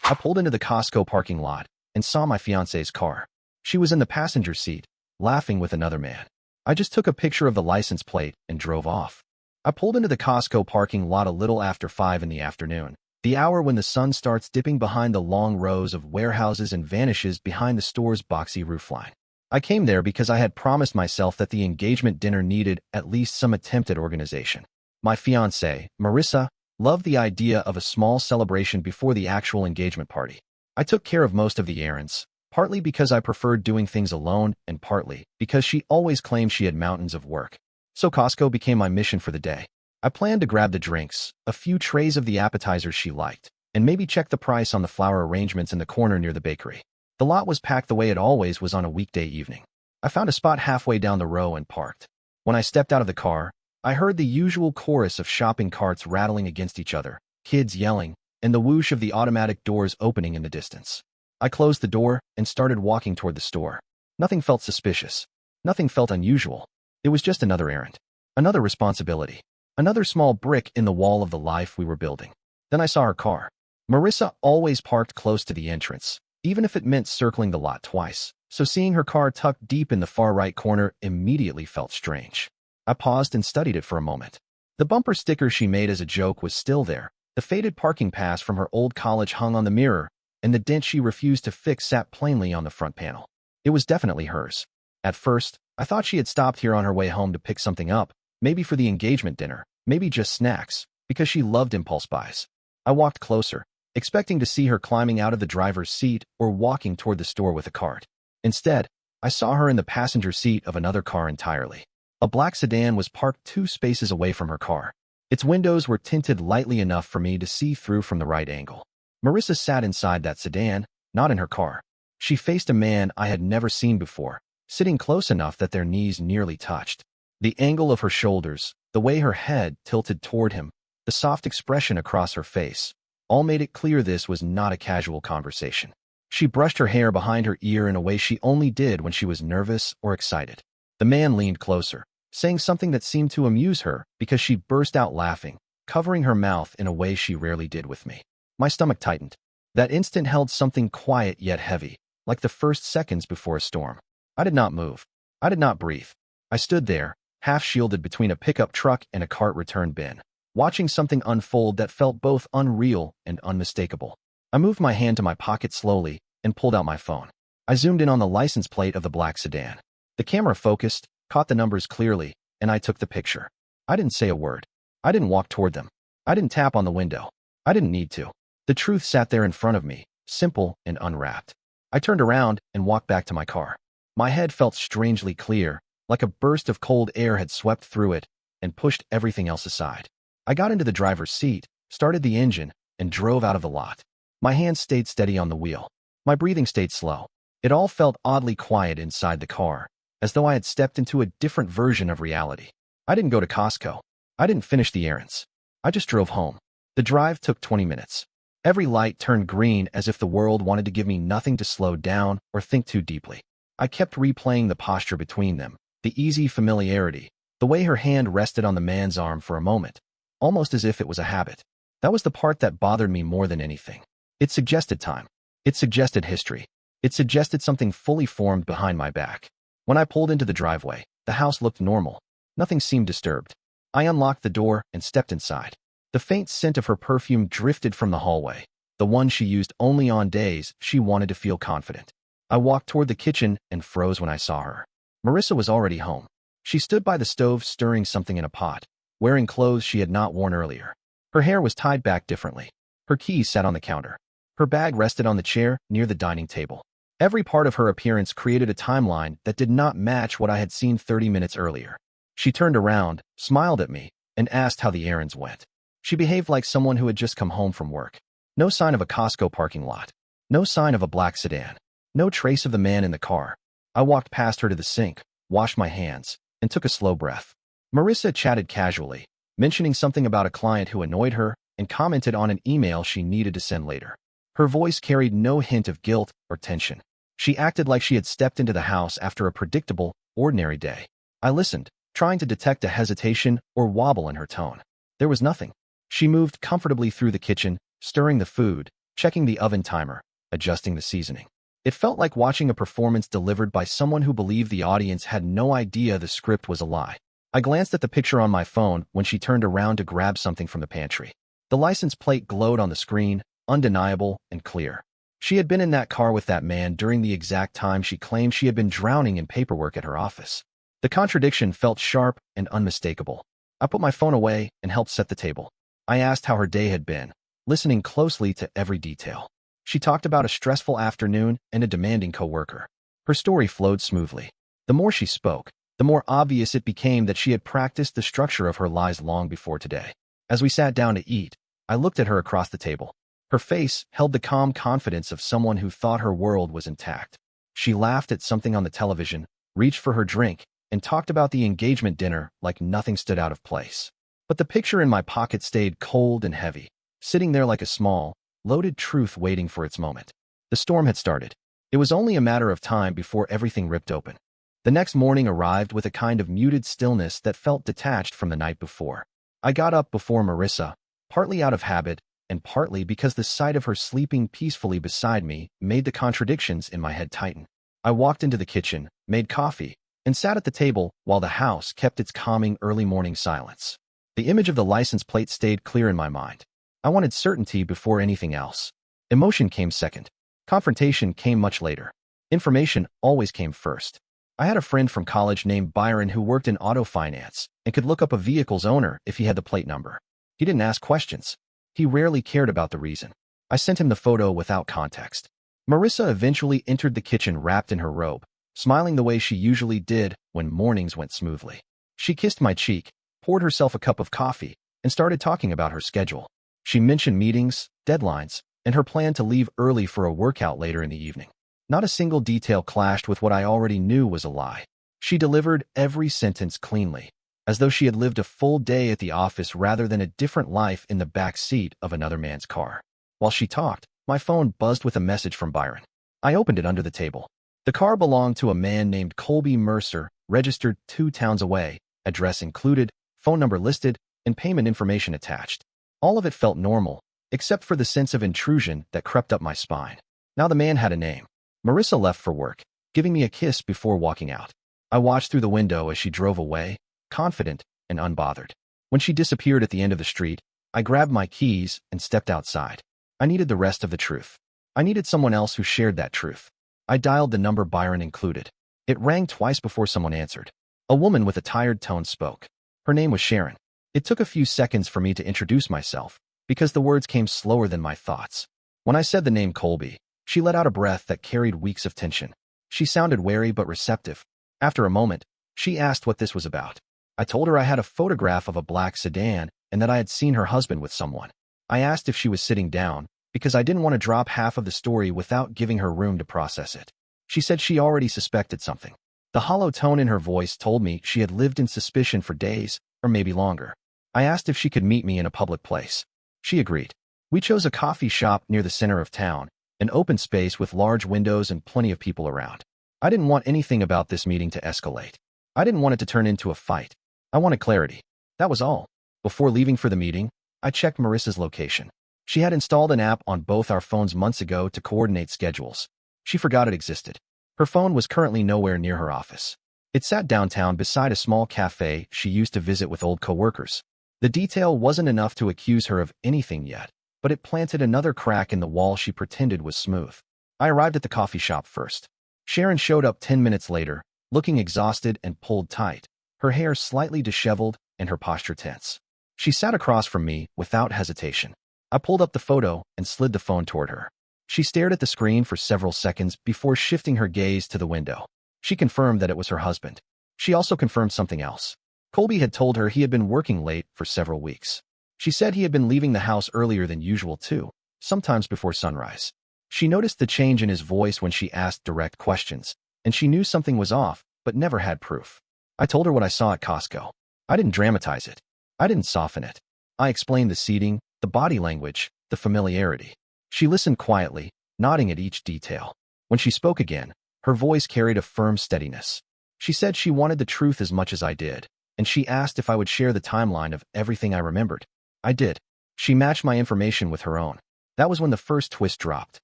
I pulled into the Costco parking lot and saw my fiancée's car. She was in the passenger seat, laughing with another man. I just took a picture of the license plate and drove off. I pulled into the Costco parking lot a little after 5 in the afternoon, the hour when the sun starts dipping behind the long rows of warehouses and vanishes behind the store's boxy roofline. I came there because I had promised myself that the engagement dinner needed at least some attempt at organization. My fiancée, Marissa, loved the idea of a small celebration before the actual engagement party. I took care of most of the errands, partly because I preferred doing things alone and partly because she always claimed she had mountains of work. So Costco became my mission for the day. I planned to grab the drinks, a few trays of the appetizers she liked, and maybe check the price on the flower arrangements in the corner near the bakery. The lot was packed the way it always was on a weekday evening. I found a spot halfway down the row and parked. When I stepped out of the car, I heard the usual chorus of shopping carts rattling against each other, kids yelling, and the whoosh of the automatic doors opening in the distance. I closed the door and started walking toward the store. Nothing felt suspicious. Nothing felt unusual. It was just another errand. Another responsibility. Another small brick in the wall of the life we were building. Then I saw her car. Marissa always parked close to the entrance, even if it meant circling the lot twice, so seeing her car tucked deep in the far right corner immediately felt strange. I paused and studied it for a moment. The bumper sticker she made as a joke was still there. The faded parking pass from her old college hung on the mirror, and the dent she refused to fix sat plainly on the front panel. It was definitely hers. At first, I thought she had stopped here on her way home to pick something up, maybe for the engagement dinner, maybe just snacks, because she loved impulse buys. I walked closer, expecting to see her climbing out of the driver's seat or walking toward the store with a cart. Instead, I saw her in the passenger seat of another car entirely. A black sedan was parked 2 spaces away from her car. Its windows were tinted lightly enough for me to see through from the right angle. Marissa sat inside that sedan, not in her car. She faced a man I had never seen before, sitting close enough that their knees nearly touched. The angle of her shoulders, the way her head tilted toward him, the soft expression across her face, all made it clear this was not a casual conversation. She brushed her hair behind her ear in a way she only did when she was nervous or excited. The man leaned closer, saying something that seemed to amuse her because she burst out laughing, covering her mouth in a way she rarely did with me. My stomach tightened. That instant held something quiet yet heavy, like the first seconds before a storm. I did not move. I did not breathe. I stood there, half shielded between a pickup truck and a cart return bin, watching something unfold that felt both unreal and unmistakable. I moved my hand to my pocket slowly and pulled out my phone. I zoomed in on the license plate of the black sedan. The camera focused, caught the numbers clearly, and I took the picture. I didn't say a word. I didn't walk toward them. I didn't tap on the window. I didn't need to. The truth sat there in front of me, simple and unwrapped. I turned around and walked back to my car. My head felt strangely clear, like a burst of cold air had swept through it and pushed everything else aside. I got into the driver's seat, started the engine, and drove out of the lot. My hands stayed steady on the wheel. My breathing stayed slow. It all felt oddly quiet inside the car, as though I had stepped into a different version of reality. I didn't go to Costco. I didn't finish the errands. I just drove home. The drive took 20 minutes. Every light turned green as if the world wanted to give me nothing to slow down or think too deeply. I kept replaying the posture between them, the easy familiarity, the way her hand rested on the man's arm for a moment, almost as if it was a habit. That was the part that bothered me more than anything. It suggested time. It suggested history. It suggested something fully formed behind my back. When I pulled into the driveway, the house looked normal. Nothing seemed disturbed. I unlocked the door and stepped inside. The faint scent of her perfume drifted from the hallway, the one she used only on days she wanted to feel confident. I walked toward the kitchen and froze when I saw her. Marissa was already home. She stood by the stove stirring something in a pot, wearing clothes she had not worn earlier. Her hair was tied back differently. Her keys sat on the counter. Her bag rested on the chair near the dining table. Every part of her appearance created a timeline that did not match what I had seen 30 minutes earlier. She turned around, smiled at me, and asked how the errands went. She behaved like someone who had just come home from work. No sign of a Costco parking lot. No sign of a black sedan. No trace of the man in the car. I walked past her to the sink, washed my hands, and took a slow breath. Marissa chatted casually, mentioning something about a client who annoyed her and commented on an email she needed to send later. Her voice carried no hint of guilt or tension. She acted like she had stepped into the house after a predictable, ordinary day. I listened, trying to detect a hesitation or wobble in her tone. There was nothing. She moved comfortably through the kitchen, stirring the food, checking the oven timer, adjusting the seasoning. It felt like watching a performance delivered by someone who believed the audience had no idea the script was a lie. I glanced at the picture on my phone when she turned around to grab something from the pantry. The license plate glowed on the screen, undeniable and clear. She had been in that car with that man during the exact time she claimed she had been drowning in paperwork at her office. The contradiction felt sharp and unmistakable. I put my phone away and helped set the table. I asked how her day had been, listening closely to every detail. She talked about a stressful afternoon and a demanding coworker. Her story flowed smoothly. The more she spoke, the more obvious it became that she had practiced the structure of her lies long before today. As we sat down to eat, I looked at her across the table. Her face held the calm confidence of someone who thought her world was intact. She laughed at something on the television, reached for her drink, and talked about the engagement dinner like nothing stood out of place. But the picture in my pocket stayed cold and heavy, sitting there like a small, loaded truth waiting for its moment. The storm had started. It was only a matter of time before everything ripped open. The next morning arrived with a kind of muted stillness that felt detached from the night before. I got up before Marissa, partly out of habit, and partly because the sight of her sleeping peacefully beside me made the contradictions in my head tighten. I walked into the kitchen, made coffee, and sat at the table while the house kept its calming early morning silence. The image of the license plate stayed clear in my mind. I wanted certainty before anything else. Emotion came second. Confrontation came much later. Information always came first. I had a friend from college named Byron who worked in auto finance and could look up a vehicle's owner if he had the plate number. He didn't ask questions. He rarely cared about the reason. I sent him the photo without context. Marissa eventually entered the kitchen wrapped in her robe, smiling the way she usually did when mornings went smoothly. She kissed my cheek, poured herself a cup of coffee, and started talking about her schedule. She mentioned meetings, deadlines, and her plan to leave early for a workout later in the evening. Not a single detail clashed with what I already knew was a lie. She delivered every sentence cleanly, as though she had lived a full day at the office rather than a different life in the back seat of another man's car. While she talked, my phone buzzed with a message from Byron. I opened it under the table. The car belonged to a man named Colby Mercer, registered 2 towns away, address included, phone number listed, and payment information attached. All of it felt normal, except for the sense of intrusion that crept up my spine. Now the man had a name. Marissa left for work, giving me a kiss before walking out. I watched through the window as she drove away, confident and unbothered. When she disappeared at the end of the street, I grabbed my keys and stepped outside. I needed the rest of the truth. I needed someone else who shared that truth. I dialed the number Byron included. It rang twice before someone answered. A woman with a tired tone spoke. Her name was Sharon. It took a few seconds for me to introduce myself, because the words came slower than my thoughts. When I said the name Colby, she let out a breath that carried weeks of tension. She sounded wary but receptive. After a moment, she asked what this was about. I told her I had a photograph of a black sedan and that I had seen her husband with someone. I asked if she was sitting down, because I didn't want to drop half of the story without giving her room to process it. She said she already suspected something. The hollow tone in her voice told me she had lived in suspicion for days, or maybe longer. I asked if she could meet me in a public place. She agreed. We chose a coffee shop near the center of town, an open space with large windows and plenty of people around. I didn't want anything about this meeting to escalate. I didn't want it to turn into a fight. I wanted clarity. That was all. Before leaving for the meeting, I checked Marissa's location. She had installed an app on both our phones months ago to coordinate schedules. She forgot it existed. Her phone was currently nowhere near her office. It sat downtown beside a small cafe she used to visit with old coworkers. The detail wasn't enough to accuse her of anything yet, but it planted another crack in the wall she pretended was smooth. I arrived at the coffee shop first. Sharon showed up 10 minutes later, looking exhausted and pulled tight, her hair slightly disheveled and her posture tense. She sat across from me without hesitation. I pulled up the photo and slid the phone toward her. She stared at the screen for several seconds before shifting her gaze to the window. She confirmed that it was her husband. She also confirmed something else. Colby had told her he had been working late for several weeks. She said he had been leaving the house earlier than usual too, sometimes before sunrise. She noticed the change in his voice when she asked direct questions, and she knew something was off, but never had proof. I told her what I saw at Costco. I didn't dramatize it. I didn't soften it. I explained the seating, the body language, the familiarity. She listened quietly, nodding at each detail. When she spoke again, her voice carried a firm steadiness. She said she wanted the truth as much as I did, and she asked if I would share the timeline of everything I remembered. I did. She matched my information with her own. That was when the first twist dropped.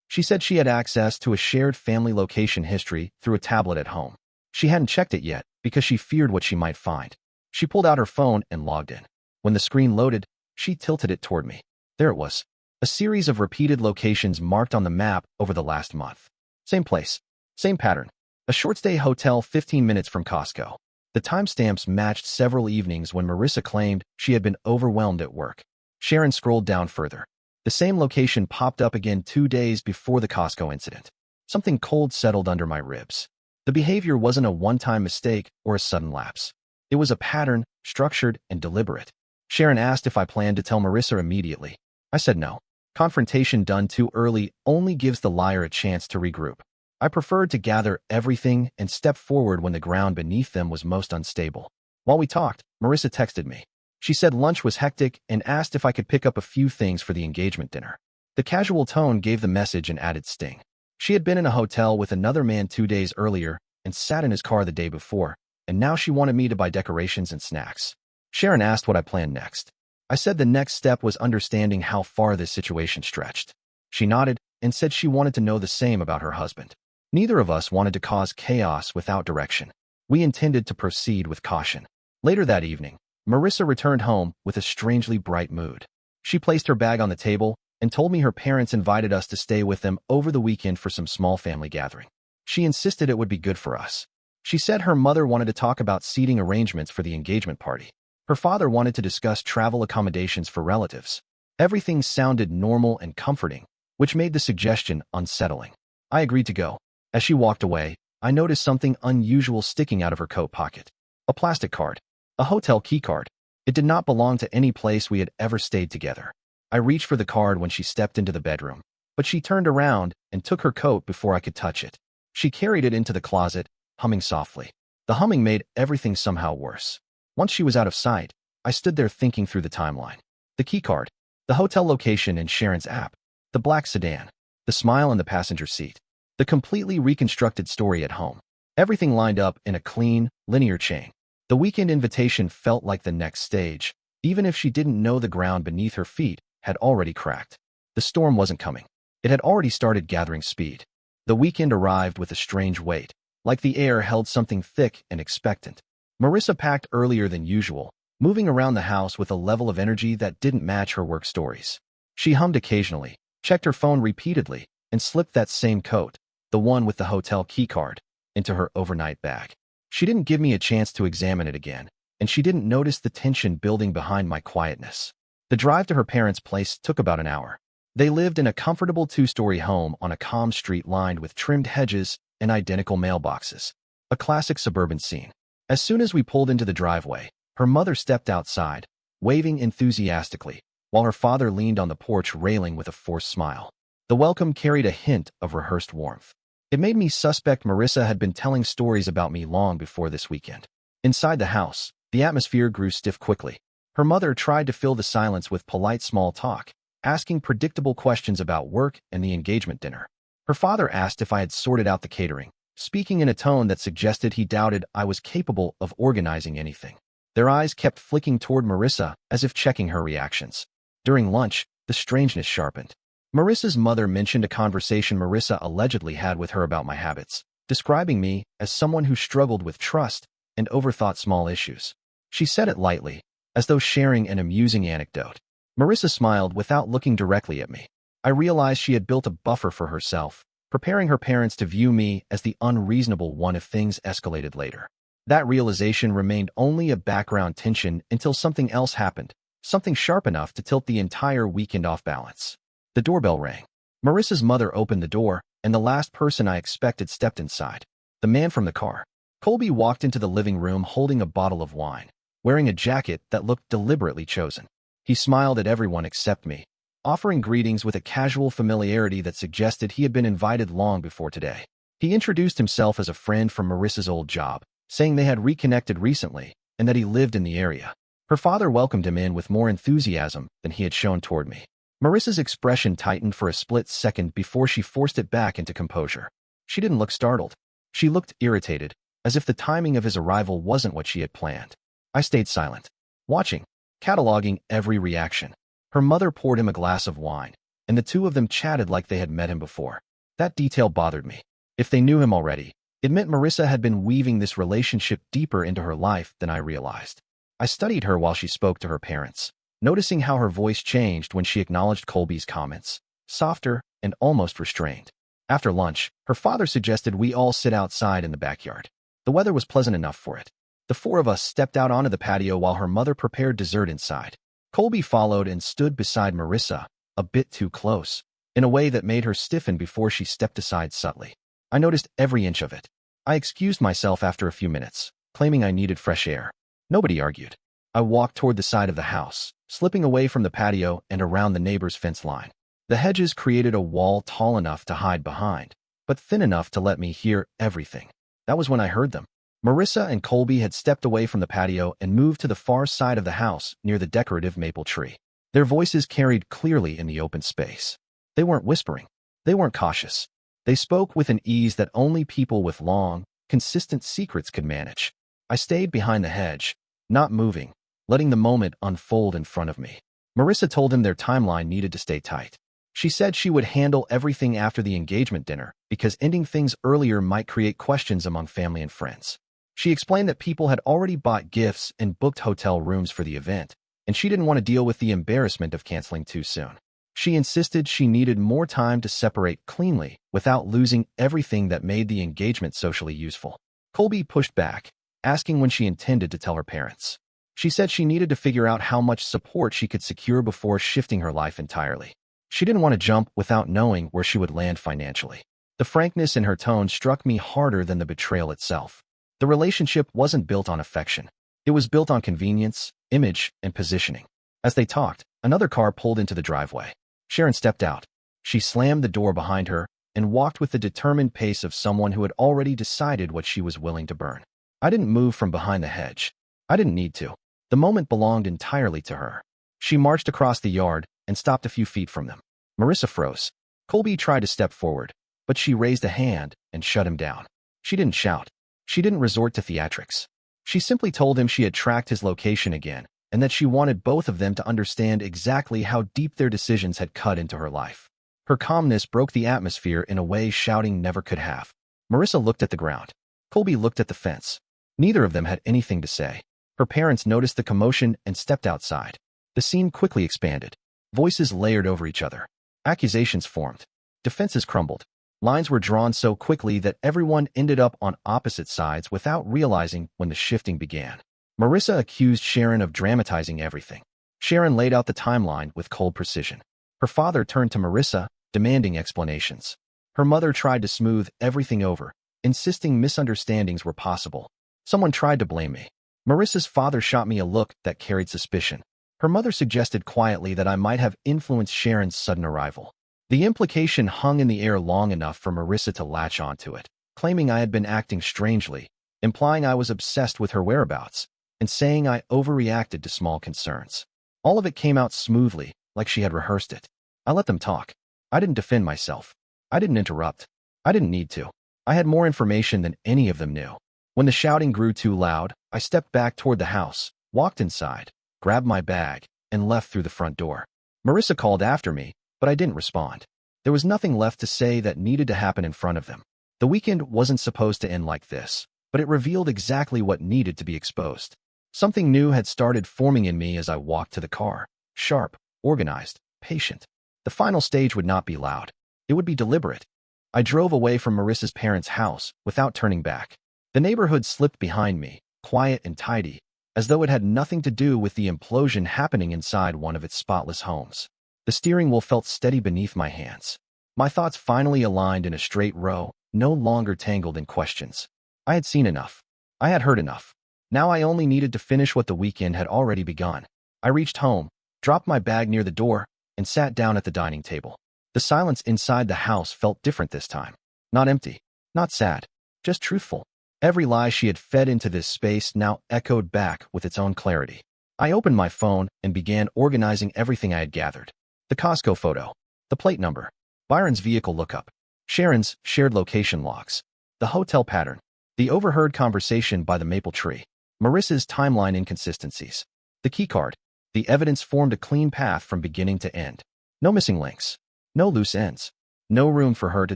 She said she had access to a shared family location history through a tablet at home. She hadn't checked it yet because she feared what she might find. She pulled out her phone and logged in. When the screen loaded, she tilted it toward me. There it was. A series of repeated locations marked on the map over the last month. Same place. Same pattern. A short-stay hotel 15 minutes from Costco. The timestamps matched several evenings when Marissa claimed she had been overwhelmed at work. Sharon scrolled down further. The same location popped up again 2 days before the Costco incident. Something cold settled under my ribs. The behavior wasn't a one-time mistake or a sudden lapse. It was a pattern, structured and deliberate. Sharon asked if I planned to tell Marissa immediately. I said no. Confrontation done too early only gives the liar a chance to regroup. I preferred to gather everything and step forward when the ground beneath them was most unstable. While we talked, Marissa texted me. She said lunch was hectic and asked if I could pick up a few things for the engagement dinner. The casual tone gave the message an added sting. She had been in a hotel with another man 2 days earlier and sat in his car the day before, and now she wanted me to buy decorations and snacks. Sharon asked what I planned next. I said the next step was understanding how far this situation stretched. She nodded and said she wanted to know the same about her husband. Neither of us wanted to cause chaos without direction. We intended to proceed with caution. Later that evening, Marissa returned home with a strangely bright mood. She placed her bag on the table and told me her parents invited us to stay with them over the weekend for some small family gathering. She insisted it would be good for us. She said her mother wanted to talk about seating arrangements for the engagement party. Her father wanted to discuss travel accommodations for relatives. Everything sounded normal and comforting, which made the suggestion unsettling. I agreed to go. As she walked away, I noticed something unusual sticking out of her coat pocket. A plastic card. A hotel key card. It did not belong to any place we had ever stayed together. I reached for the card when she stepped into the bedroom, but she turned around and took her coat before I could touch it. She carried it into the closet, humming softly. The humming made everything somehow worse. Once she was out of sight, I stood there thinking through the timeline. The key card, the hotel location in Sharon's app, the black sedan, the smile in the passenger seat, the completely reconstructed story at home. Everything lined up in a clean, linear chain. The weekend invitation felt like the next stage, even if she didn't know the ground beneath her feet had already cracked. The storm wasn't coming. It had already started gathering speed. The weekend arrived with a strange weight, like the air held something thick and expectant. Marissa packed earlier than usual, moving around the house with a level of energy that didn't match her work stories. She hummed occasionally, checked her phone repeatedly, and slipped that same coat, the one with the hotel keycard, into her overnight bag. She didn't give me a chance to examine it again, and she didn't notice the tension building behind my quietness. The drive to her parents' place took about an hour. They lived in a comfortable 2-story home on a calm street lined with trimmed hedges and identical mailboxes. A classic suburban scene. As soon as we pulled into the driveway, her mother stepped outside, waving enthusiastically, while her father leaned on the porch railing with a forced smile. The welcome carried a hint of rehearsed warmth. It made me suspect Marissa had been telling stories about me long before this weekend. Inside the house, the atmosphere grew stiff quickly. Her mother tried to fill the silence with polite small talk, asking predictable questions about work and the engagement dinner. Her father asked if I had sorted out the catering, speaking in a tone that suggested he doubted I was capable of organizing anything. Their eyes kept flicking toward Marissa as if checking her reactions. During lunch, the strangeness sharpened. Marissa's mother mentioned a conversation Marissa allegedly had with her about my habits, describing me as someone who struggled with trust and overthought small issues. She said it lightly, as though sharing an amusing anecdote. Marissa smiled without looking directly at me. I realized she had built a buffer for herself, preparing her parents to view me as the unreasonable one if things escalated later. That realization remained only a background tension until something else happened, something sharp enough to tilt the entire weekend off balance. The doorbell rang. Marissa's mother opened the door, and the last person I expected stepped inside. The man from the car. Colby walked into the living room holding a bottle of wine, wearing a jacket that looked deliberately chosen. He smiled at everyone except me, offering greetings with a casual familiarity that suggested he had been invited long before today. He introduced himself as a friend from Marissa's old job, saying they had reconnected recently and that he lived in the area. Her father welcomed him in with more enthusiasm than he had shown toward me. Marissa's expression tightened for a split second before she forced it back into composure. She didn't look startled. She looked irritated, as if the timing of his arrival wasn't what she had planned. I stayed silent, watching, cataloging every reaction. Her mother poured him a glass of wine, and the two of them chatted like they had met him before. That detail bothered me. If they knew him already, it meant Marissa had been weaving this relationship deeper into her life than I realized. I studied her while she spoke to her parents, noticing how her voice changed when she acknowledged Colby's comments, softer and almost restrained. After lunch, her father suggested we all sit outside in the backyard. The weather was pleasant enough for it. The four of us stepped out onto the patio while her mother prepared dessert inside. Colby followed and stood beside Marissa, a bit too close, in a way that made her stiffen before she stepped aside subtly. I noticed every inch of it. I excused myself after a few minutes, claiming I needed fresh air. Nobody argued. I walked toward the side of the house, slipping away from the patio and around the neighbor's fence line. The hedges created a wall tall enough to hide behind, but thin enough to let me hear everything. That was when I heard them. Marissa and Colby had stepped away from the patio and moved to the far side of the house near the decorative maple tree. Their voices carried clearly in the open space. They weren't whispering. They weren't cautious. They spoke with an ease that only people with long, consistent secrets could manage. I stayed behind the hedge, not moving, letting the moment unfold in front of me. Marissa told him their timeline needed to stay tight. She said she would handle everything after the engagement dinner because ending things earlier might create questions among family and friends. She explained that people had already bought gifts and booked hotel rooms for the event, and she didn't want to deal with the embarrassment of canceling too soon. She insisted she needed more time to separate cleanly without losing everything that made the engagement socially useful. Colby pushed back, asking when she intended to tell her parents. She said she needed to figure out how much support she could secure before shifting her life entirely. She didn't want to jump without knowing where she would land financially. The frankness in her tone struck me harder than the betrayal itself. The relationship wasn't built on affection. It was built on convenience, image, and positioning. As they talked, another car pulled into the driveway. Sharon stepped out. She slammed the door behind her and walked with the determined pace of someone who had already decided what she was willing to burn. I didn't move from behind the hedge. I didn't need to. The moment belonged entirely to her. She marched across the yard and stopped a few feet from them. Marissa froze. Colby tried to step forward, but she raised a hand and shut him down. She didn't shout. She didn't resort to theatrics. She simply told him she had tracked his location again and that she wanted both of them to understand exactly how deep their decisions had cut into her life. Her calmness broke the atmosphere in a way shouting never could have. Marissa looked at the ground. Colby looked at the fence. Neither of them had anything to say. Her parents noticed the commotion and stepped outside. The scene quickly expanded. Voices layered over each other. Accusations formed. Defenses crumbled. Lines were drawn so quickly that everyone ended up on opposite sides without realizing when the shifting began. Marissa accused Sharon of dramatizing everything. Sharon laid out the timeline with cold precision. Her father turned to Marissa, demanding explanations. Her mother tried to smooth everything over, insisting misunderstandings were possible. Someone tried to blame me. Marissa's father shot me a look that carried suspicion. Her mother suggested quietly that I might have influenced Sharon's sudden arrival. The implication hung in the air long enough for Marissa to latch onto it, claiming I had been acting strangely, implying I was obsessed with her whereabouts, and saying I overreacted to small concerns. All of it came out smoothly, like she had rehearsed it. I let them talk. I didn't defend myself. I didn't interrupt. I didn't need to. I had more information than any of them knew. When the shouting grew too loud, I stepped back toward the house, walked inside, grabbed my bag, and left through the front door. Marissa called after me, but I didn't respond. There was nothing left to say that needed to happen in front of them. The weekend wasn't supposed to end like this, but it revealed exactly what needed to be exposed. Something new had started forming in me as I walked to the car. Sharp, organized, patient. The final stage would not be loud. It would be deliberate. I drove away from Marissa's parents' house without turning back. The neighborhood slipped behind me, quiet and tidy, as though it had nothing to do with the implosion happening inside one of its spotless homes. The steering wheel felt steady beneath my hands. My thoughts finally aligned in a straight row, no longer tangled in questions. I had seen enough. I had heard enough. Now I only needed to finish what the weekend had already begun. I reached home, dropped my bag near the door, and sat down at the dining table. The silence inside the house felt different this time. Not empty, not sad, just truthful. Every lie she had fed into this space now echoed back with its own clarity. I opened my phone and began organizing everything I had gathered. The Costco photo, the plate number, Byron's vehicle lookup, Sharon's shared location logs, the hotel pattern, the overheard conversation by the maple tree, Marissa's timeline inconsistencies, the keycard. The evidence formed a clean path from beginning to end. No missing links. No loose ends. No room for her to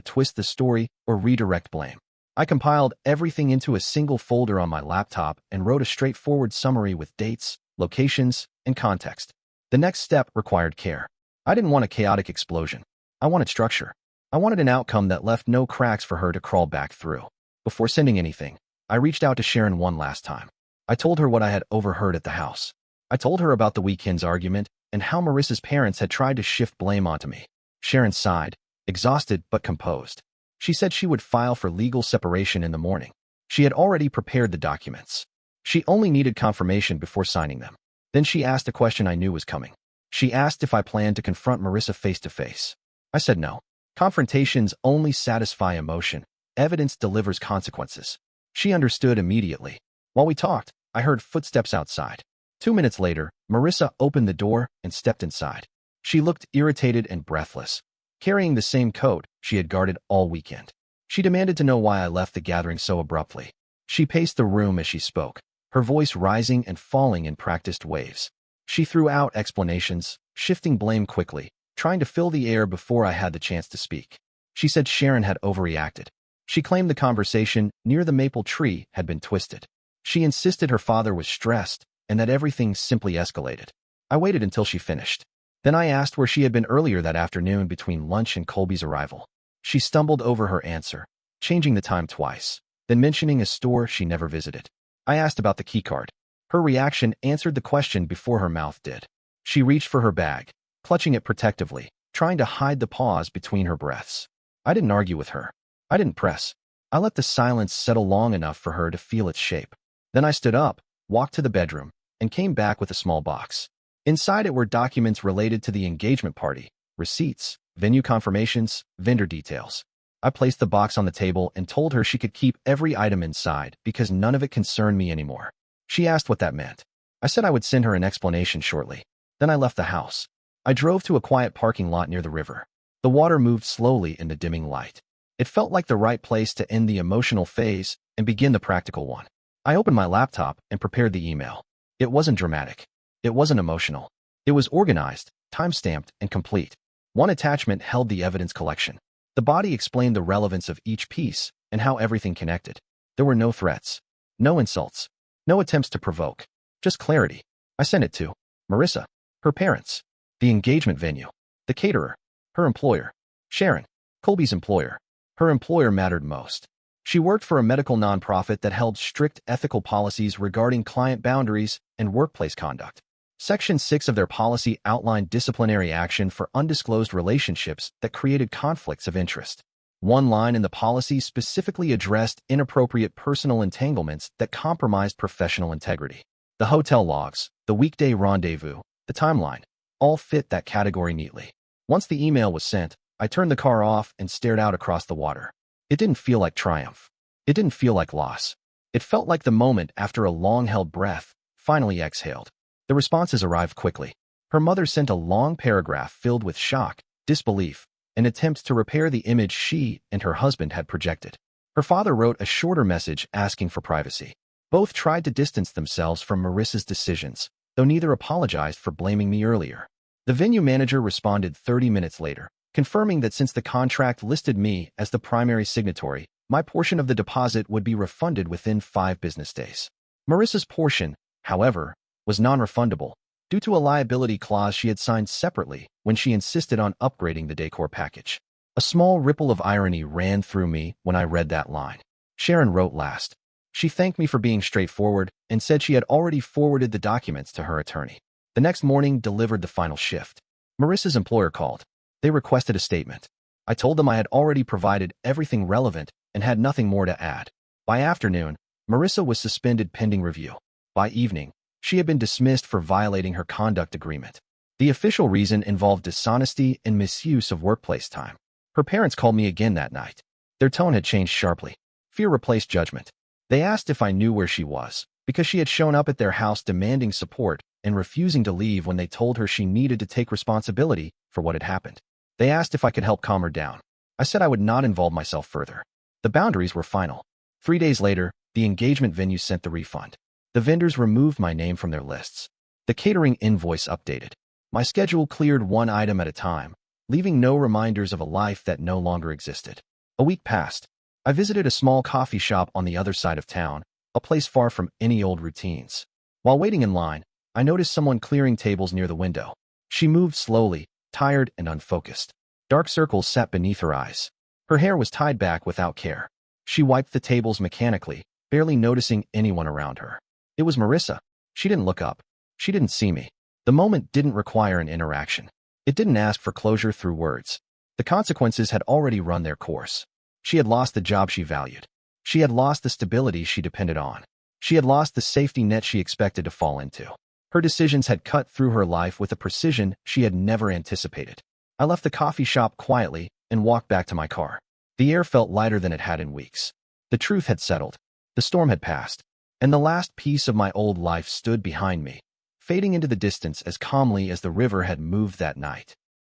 twist the story or redirect blame. I compiled everything into a single folder on my laptop and wrote a straightforward summary with dates, locations, and context. The next step required care. I didn't want a chaotic explosion. I wanted structure. I wanted an outcome that left no cracks for her to crawl back through. Before sending anything, I reached out to Sharon one last time. I told her what I had overheard at the house. I told her about the weekend's argument and how Marissa's parents had tried to shift blame onto me. Sharon sighed, exhausted but composed. She said she would file for legal separation in the morning. She had already prepared the documents. She only needed confirmation before signing them. Then she asked a question I knew was coming. She asked if I planned to confront Marissa face to face. I said no. Confrontations only satisfy emotion. Evidence delivers consequences. She understood immediately. While we talked, I heard footsteps outside. 2 minutes later, Marissa opened the door and stepped inside. She looked irritated and breathless, carrying the same coat she had guarded all weekend. She demanded to know why I left the gathering so abruptly. She paced the room as she spoke, her voice rising and falling in practiced waves. She threw out explanations, shifting blame quickly, trying to fill the air before I had the chance to speak. She said Sharon had overreacted. She claimed the conversation near the maple tree had been twisted. She insisted her father was stressed and that everything simply escalated. I waited until she finished. Then I asked where she had been earlier that afternoon between lunch and Colby's arrival. She stumbled over her answer, changing the time twice, then mentioning a store she never visited. I asked about the keycard. Her reaction answered the question before her mouth did. She reached for her bag, clutching it protectively, trying to hide the pause between her breaths. I didn't argue with her. I didn't press. I let the silence settle long enough for her to feel its shape. Then I stood up, walked to the bedroom, and came back with a small box. Inside it were documents related to the engagement party, receipts, venue confirmations, vendor details. I placed the box on the table and told her she could keep every item inside because none of it concerned me anymore. She asked what that meant. I said I would send her an explanation shortly. Then I left the house. I drove to a quiet parking lot near the river. The water moved slowly in the dimming light. It felt like the right place to end the emotional phase and begin the practical one. I opened my laptop and prepared the email. It wasn't dramatic. It wasn't emotional. It was organized, time-stamped, and complete. One attachment held the evidence collection. The body explained the relevance of each piece and how everything connected. There were no threats, no insults, no attempts to provoke, just clarity. I sent it to Marissa, her parents, the engagement venue, the caterer, her employer, Sharon, Colby's employer. Her employer mattered most. She worked for a medical nonprofit that held strict ethical policies regarding client boundaries and workplace conduct. Section 6 of their policy outlined disciplinary action for undisclosed relationships that created conflicts of interest. One line in the policy specifically addressed inappropriate personal entanglements that compromised professional integrity. The hotel logs, the weekday rendezvous, the timeline, all fit that category neatly. Once the email was sent, I turned the car off and stared out across the water. It didn't feel like triumph. It didn't feel like loss. It felt like the moment after a long-held breath finally exhaled. The responses arrived quickly. Her mother sent a long paragraph filled with shock, disbelief, and attempts to repair the image she and her husband had projected. Her father wrote a shorter message asking for privacy. Both tried to distance themselves from Marissa's decisions, though neither apologized for blaming me earlier. The venue manager responded 30 minutes later, confirming that since the contract listed me as the primary signatory, my portion of the deposit would be refunded within 5 business days. Marissa's portion, however, was non-refundable due to a liability clause she had signed separately when she insisted on upgrading the decor package. A small ripple of irony ran through me when I read that line. Sharon wrote last. She thanked me for being straightforward and said she had already forwarded the documents to her attorney. The next morning delivered the final shift. Marissa's employer called. They requested a statement. I told them I had already provided everything relevant and had nothing more to add. By afternoon, Marissa was suspended pending review. By evening, she had been dismissed for violating her conduct agreement. The official reason involved dishonesty and misuse of workplace time. Her parents called me again that night. Their tone had changed sharply. Fear replaced judgment. They asked if I knew where she was, because she had shown up at their house demanding support and refusing to leave when they told her she needed to take responsibility for what had happened. They asked if I could help calm her down. I said I would not involve myself further. The boundaries were final. 3 days later, the engagement venue sent the refund. The vendors removed my name from their lists. The catering invoice updated. My schedule cleared one item at a time, leaving no reminders of a life that no longer existed. A week passed. I visited a small coffee shop on the other side of town, a place far from any old routines. While waiting in line, I noticed someone clearing tables near the window. She moved slowly, tired and unfocused. Dark circles sat beneath her eyes. Her hair was tied back without care. She wiped the tables mechanically, barely noticing anyone around her. It was Marissa. She didn't look up. She didn't see me. The moment didn't require an interaction. It didn't ask for closure through words. The consequences had already run their course. She had lost the job she valued. She had lost the stability she depended on. She had lost the safety net she expected to fall into. Her decisions had cut through her life with a precision she had never anticipated. I left the coffee shop quietly and walked back to my car. The air felt lighter than it had in weeks. The truth had settled. The storm had passed. And the last piece of my old life stood behind me, fading into the distance as calmly as the river had moved that night.